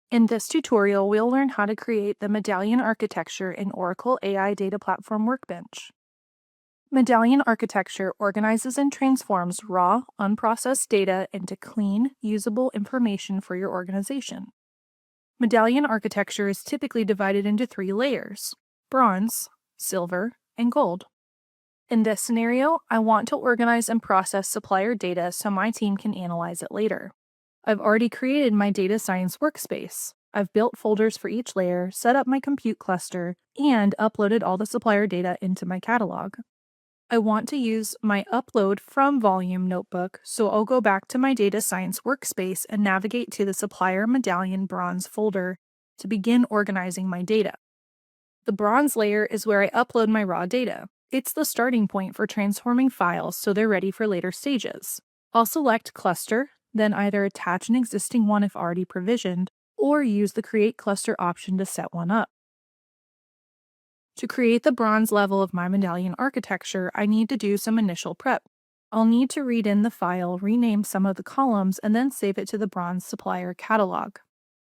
In this tutorial, we'll learn how to create the Medallion Architecture in Oracle AI Data Platform Workbench. Medallion Architecture organizes and transforms raw, unprocessed data into clean, usable information for your organization. Medallion Architecture is typically divided into 3 layers: bronze, silver, and gold. In this scenario, I want to organize and process supplier data so my team can analyze it later. I've already created my data science workspace. I've built folders for each layer, set up my compute cluster, and uploaded all the supplier data into my catalog. I want to use my upload from volume notebook, so I'll go back to my data science workspace and navigate to the supplier medallion bronze folder to begin organizing my data. The bronze layer is where I upload my raw data. It's the starting point for transforming files so they're ready for later stages. I'll select cluster, then either attach an existing one if already provisioned, or use the Create Cluster option to set one up. To create the bronze level of my Medallion architecture, I need to do some initial prep. I'll need to read in the file, rename some of the columns, and then save it to the bronze supplier catalog.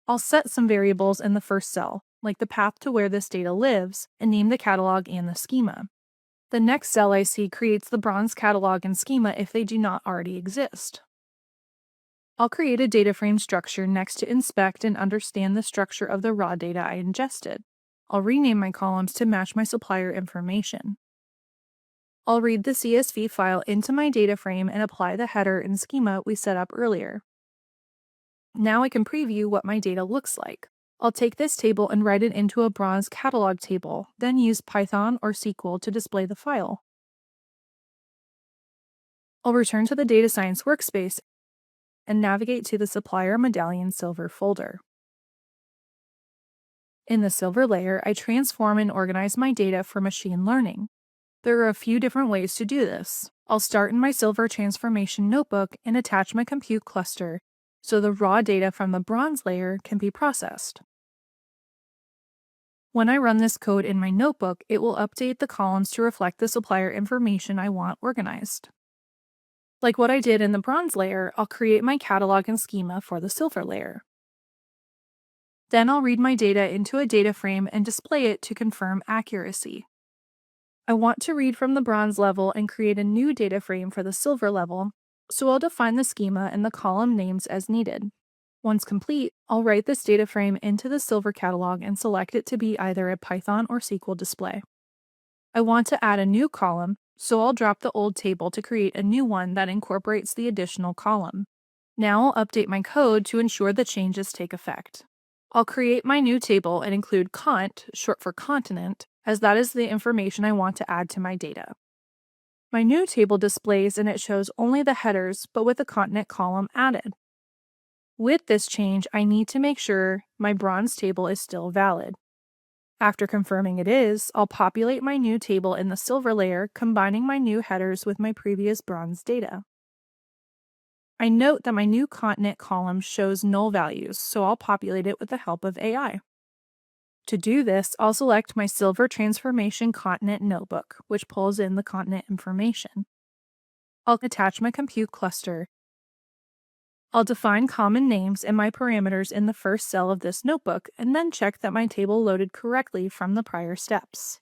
I'll set some variables in the first cell, like the path to where this data lives, and name the catalog and the schema. The next cell I see creates the bronze catalog and schema if they do not already exist. I'll create a data frame structure next to inspect and understand the structure of the raw data I ingested. I'll rename my columns to match my supplier information. I'll read the CSV file into my data frame and apply the header and schema we set up earlier. Now I can preview what my data looks like. I'll take this table and write it into a bronze catalog table, then use Python or SQL to display the file. I'll return to the data science workspace and navigate to the supplier medallion silver folder. In the silver layer, I transform and organize my data for machine learning. There are a few different ways to do this. I'll start in my silver transformation notebook and attach my compute cluster so the raw data from the bronze layer can be processed. When I run this code in my notebook, it will update the columns to reflect the supplier information I want organized. Like what I did in the bronze layer, I'll create my catalog and schema for the silver layer. Then I'll read my data into a data frame and display it to confirm accuracy. I want to read from the bronze level and create a new data frame for the silver level, so I'll define the schema and the column names as needed. Once complete, I'll write this data frame into the silver catalog and select it to be either a Python or SQL display. I want to add a new column, so I'll drop the old table to create a new one that incorporates the additional column. Now I'll update my code to ensure the changes take effect. I'll create my new table and include cont, short for continent, as that is the information I want to add to my data. My new table displays and it shows only the headers, but with a continent column added. With this change, I need to make sure my bronze table is still valid. After confirming it is, I'll populate my new table in the silver layer, combining my new headers with my previous bronze data. I note that my new continent column shows null values, so I'll populate it with the help of AI. To do this, I'll select my silver transformation continent notebook, which pulls in the continent information. I'll attach my compute cluster. I'll define common names and my parameters in the first cell of this notebook, and then check that my table loaded correctly from the prior steps.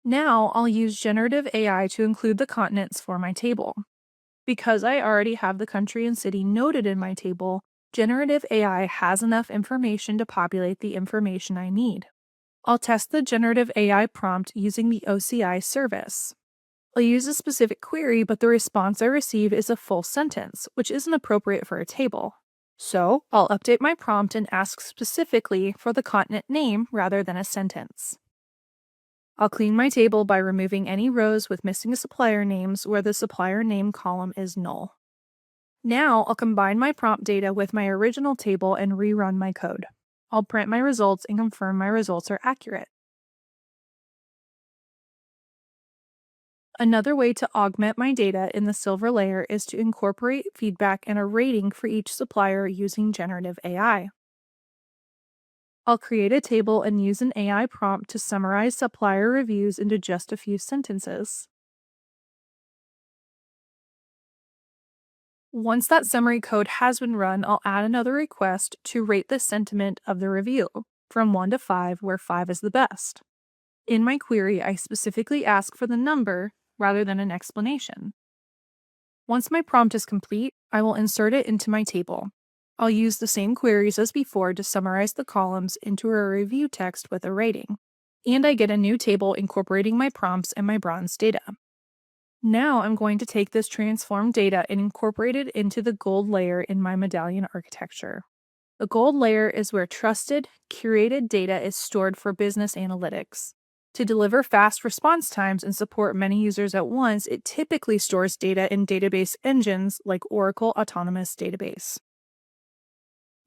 Now I'll use generative AI to include the continents for my table. Because I already have the country and city noted in my table, generative AI has enough information to populate the information I need. I'll test the generative AI prompt using the OCI service. I'll use a specific query, but the response I receive is a full sentence, which isn't appropriate for a table. So I'll update my prompt and ask specifically for the continent name rather than a sentence. I'll clean my table by removing any rows with missing supplier names where the supplier name column is null. Now I'll combine my prompt data with my original table and rerun my code. I'll print my results and confirm my results are accurate. Another way to augment my data in the silver layer is to incorporate feedback and a rating for each supplier using generative AI. I'll create a table and use an AI prompt to summarize supplier reviews into just a few sentences. Once that summary code has been run, I'll add another request to rate the sentiment of the review from 1 to 5, where 5 is the best. In my query, I specifically ask for the number rather than an explanation. Once my prompt is complete, I will insert it into my table. I'll use the same queries as before to summarize the columns into a review text with a rating. And I get a new table incorporating my prompts and my bronze data. Now I'm going to take this transformed data and incorporate it into the gold layer in my Medallion architecture. The gold layer is where trusted, curated data is stored for business analytics. To deliver fast response times and support many users at once, it typically stores data in database engines like Oracle Autonomous Database.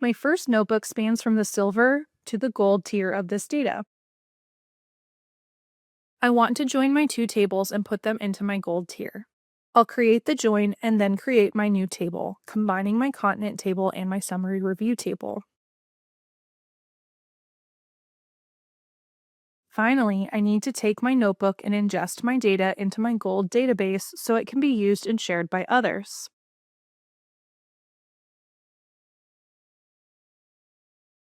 My first notebook spans from the silver to the gold tier of this data. I want to join my two tables and put them into my gold tier. I'll create the join and then create my new table, combining my continent table and my summary review table. Finally, I need to take my notebook and ingest my data into my gold database so it can be used and shared by others.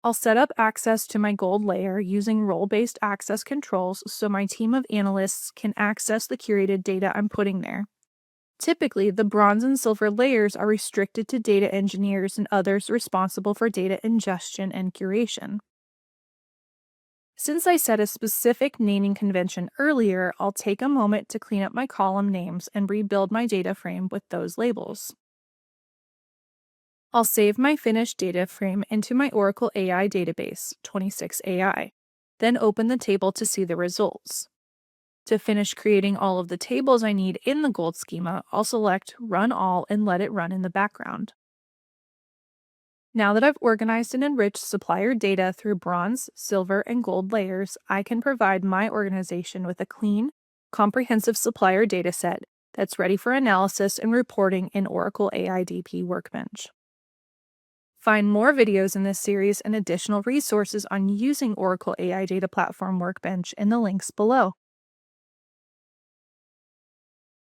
I'll set up access to my gold layer using role-based access controls so my team of analysts can access the curated data I'm putting there. Typically, the bronze and silver layers are restricted to data engineers and others responsible for data ingestion and curation. Since I set a specific naming convention earlier, I'll take a moment to clean up my column names and rebuild my data frame with those labels. I'll save my finished data frame into my Oracle AI database, 26AI, then open the table to see the results. To finish creating all of the tables I need in the gold schema, I'll select Run All and let it run in the background. Now that I've organized and enriched supplier data through bronze, silver, and gold layers, I can provide my organization with a clean, comprehensive supplier dataset that's ready for analysis and reporting in Oracle AIDP Workbench. Find more videos in this series and additional resources on using Oracle AI Data Platform Workbench in the links below.